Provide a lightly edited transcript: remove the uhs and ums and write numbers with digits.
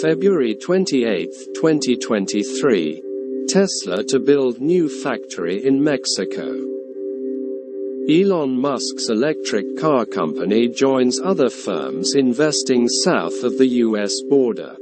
February 28, 2023. Tesla to build new factory in Mexico. Elon Musk's electric car company joins other firms investing south of the U.S. border.